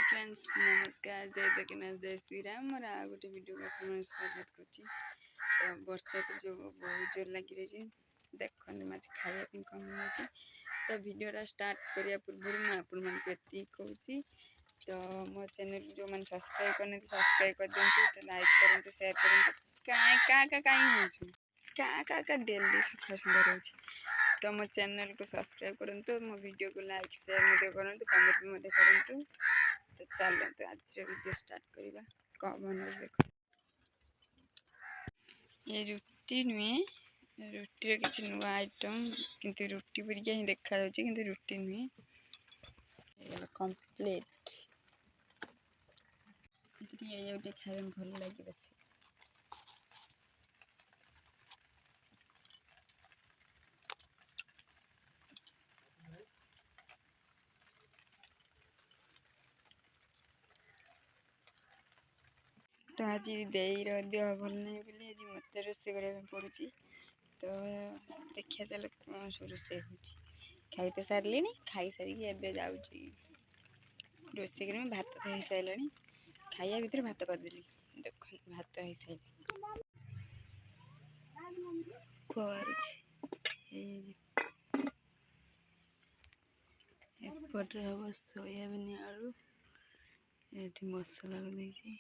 Friends नमस्कार जय जगन्नाथ जय श्री राम मोर आ गोटे वीडियो को आपन स्वागत करछि। तो वर्षा को जो बहुत जोर लगी रही देखने मत खाया कम होती तो वीडियो स्टार्ट करिया पूर्व मैं आपन मन केती कहूची। तो मो चैनल जो मन सब्सक्राइब करने सब्सक्राइब कर दियंतु, तो लाइक करंतु शेयर करंतु। का डेली सुखा सुंदर होची। तो मो चैनल को सब्सक्राइब करंतु, मो वीडियो को लाइक शेयर मते करंतु, कमेंट भी मते करंतु। तो चलो तो आज वीडियो स्टार्ट करिबा। कौन बन देखो ये रुटी नुए रुटी किसी नुआ आइटम किंतु रुटी परिका ही देखा जाउची किंतु रुटी नुए ये कंप्लीट ये जोटे खाए भल लगे बस। तो आज देर देह भल नहीं बोली आज मत रोषे करने पड़ी। तो देखिए चलो रोषे हो खाई तो सारे खाई सारिकी एवं जाऊँगी रोषे कर भात तो हो सारे खाया भर भात करदेली देख भात हो सारे एपटे हम सोयाबीन आलू ये मसला देखिए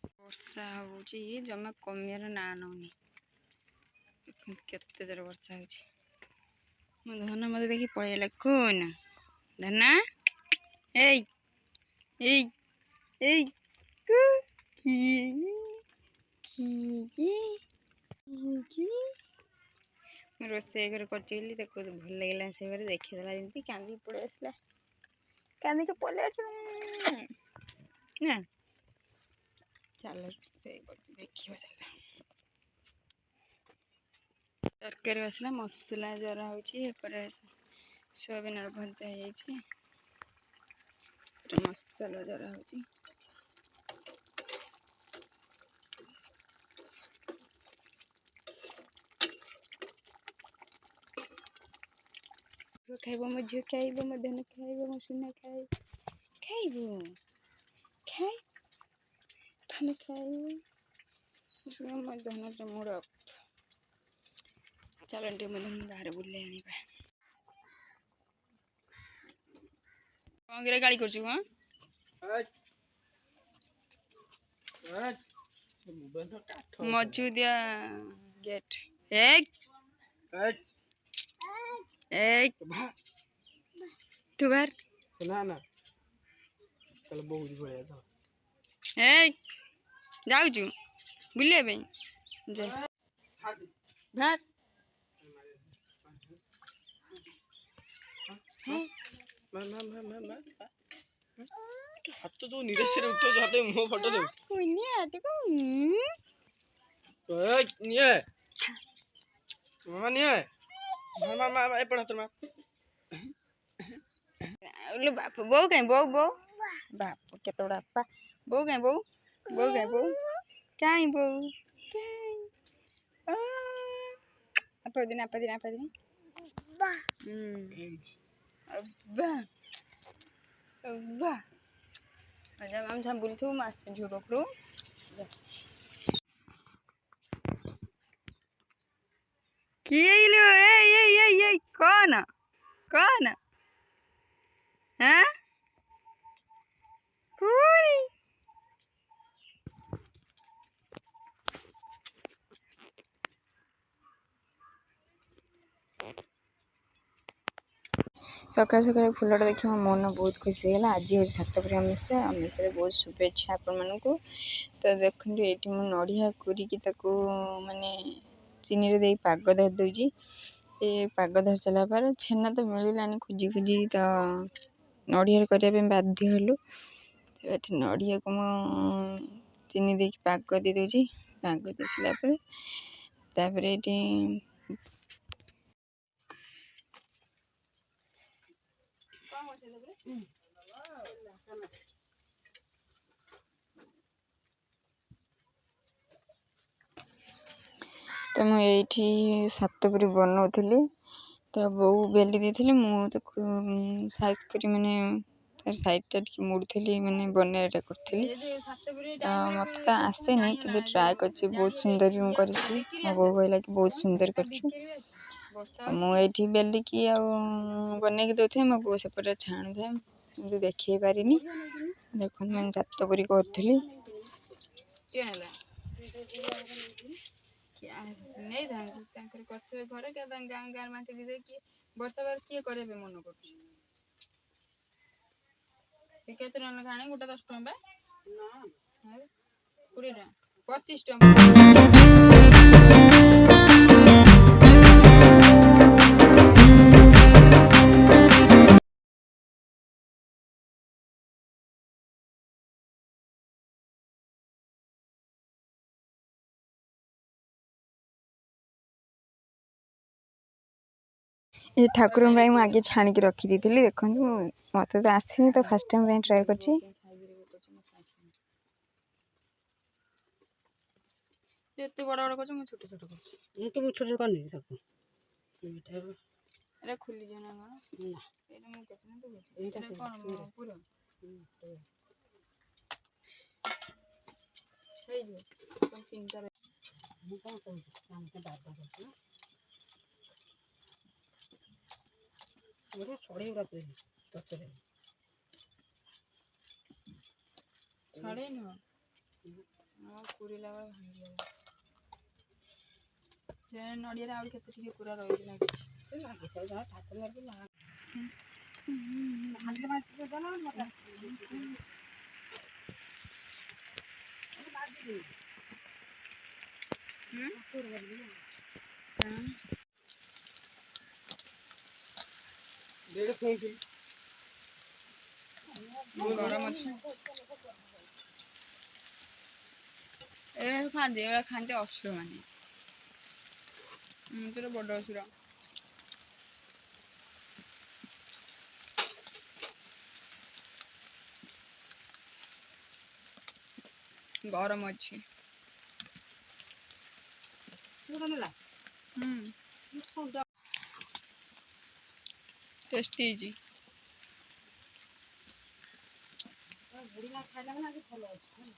वर्षा हो जमा कमियार ना नौनी केते जोर वर्षा हो धना मत देखी पड़ेगा कौन धना रोषे घर कर भल लगे से देखीदेला जमी कांदी पड़े आसला कांदी के पड़े ना चलो रोषे देखिए तरकारी आसला मसला जरा हो सोयाबीन भजा हो मसला जरा हो खाइब मो झील खाइब मो धन खाइब मो सुना खाइब खाइब खाइ धन खाइब मो धन मूड अफ चलते मो धन बाहर बुले आने कौन गिरा गाड़ी कर मजूदिया गेट एक तू बार ना ना चल बहुत बढ़िया था जाऊँ बुले भार हाथ तो नीरज से उठो जाते मुंह फटो दो कोई नहीं आते को नहीं मामा नहीं है मामा मामा ए पड़ा मार लो बाप बो कहीं बो बाप केते बड़ा आपा बो कहीं बो apa din abba aja am jambul thu mas juro kru kilo ei कौन हैं कोई सकाल सकाल फुलटा देखिए मो मन बहुत खुशी है। आज हूँ सातपुर अमेसा बहुत शुभेच्छा आपण मानक। तो देखो ये नड़िया कोरिकी माने चीनी रे पाग धर दूची ये पाग धर सारा पर छेना तो मिलानी खोजी खोजी तो नड़िया करने बाध्य हलु। तो ये नड़िया को चीनी दे पाग दे दूची पाग दे सारापर ये तो मुझे सातपुरी बनाऊली तो बो बेली दी मु साइज कर माने ତାର ସାଇଡ଼୍ଟା ଟିକେ ମୁଡ଼ୁଥିଲି ମାନେ ବନେଇଟା କରୁଥିଲି। ତ ମୋତେ ତ ଆସେନି କିନ୍ତୁ ଟ୍ରାଏ କରିଛି, ବହୁତ ସୁନ୍ଦର ବି ମୁଁ କରିଛି। ମୋ ବୋଉ କହିଲା କି ବହୁତ ସୁନ୍ଦର କରିଛୁ। ମୁଁ ଏଇଠି ବେଲିକି ଆଉ ବନେଇକି ଦେଉଥାଏ, ମୋ ବୋଉ ସେପଟେ ଛାଣୁଥାଏ, କିନ୍ତୁ ଦେଖେଇ ପାରିନି। ଦେଖନ୍ତୁ ମାନେ ଚାତ ପରି କରୁଥିଲି। ନେଇଥାନ୍ତି ତାଙ୍କର କରିଥିବେ ଘରେ ଗାଁ ମାଟି ଦେଇକି ବର୍ଷା ବାର କିଏ କରିବେ ମନ କରୁଛି। କେତେ ଟଙ୍କା ଲେଖା ଆଣି ଗୋଟେ 10 ଟଙ୍କା ବା 20 ଟଙ୍କା 25 ଟଙ୍କା। ଏ ଠାକୁରଙ୍କ ପାଇଁ ମୁଁ ଆଗେ ଛାଣିକି ରଖିଦେଇଥିଲି। ଦେଖନ୍ତୁ ମୋତେ ତ ଆସିନି, ତ ଫାର୍ଷ୍ଟ ଟାଇମ୍ ପାଇଁ ଟ୍ରାଏ କରିଛି। ଏତେ ବଡ଼ ବଡ଼ କରୁଛି, ମୁଁ ଛୋଟ ଛୋଟ କରୁଛି। ମୁଁ ତ ଛୋଟ ଛୋଟ କରିନି ତାକୁ। ଏଇଟା ଖୋଲିଯିବ ନା କଣ? ନା ଏଇଟା ମୁଁ କେତେ ନା ତୁ ଏଇଟା କଣ ପୁର ହେଇଯିବ। ତିନିଟା ମୁଁ କଣ କହୁଛି ଆମେ ବାବା କରୁଛୁ ଗୋଟେ ଛଡ଼େଇ ରଖିଦେଲି ତରକାରୀ ଛଡ଼େଇ ନୁହଁ ପୁରିଲା ବେଳେ ଭାଙ୍ଗିଗଲା। ସେ ନଡ଼ିଆରେ ଆହୁରି କେତେ ଟିକେ ପୁରା ରହିକି ଲାଗିଛି। ଗରମ ଅଛି। ଖାଆନ୍ତି ଏଗୁଡ଼ା ଖାଆନ୍ତି ଅସୁର ମାନେ। ତୋର ବଡ଼ ଅସୁର। ଗରମ ଅଛି। ଟେଷ୍ଟି ହେଇଛି। ବୁଢ଼ୀମା ଖାଇଲା ମାନେ ଆଜି ଭଲ ଅଛି।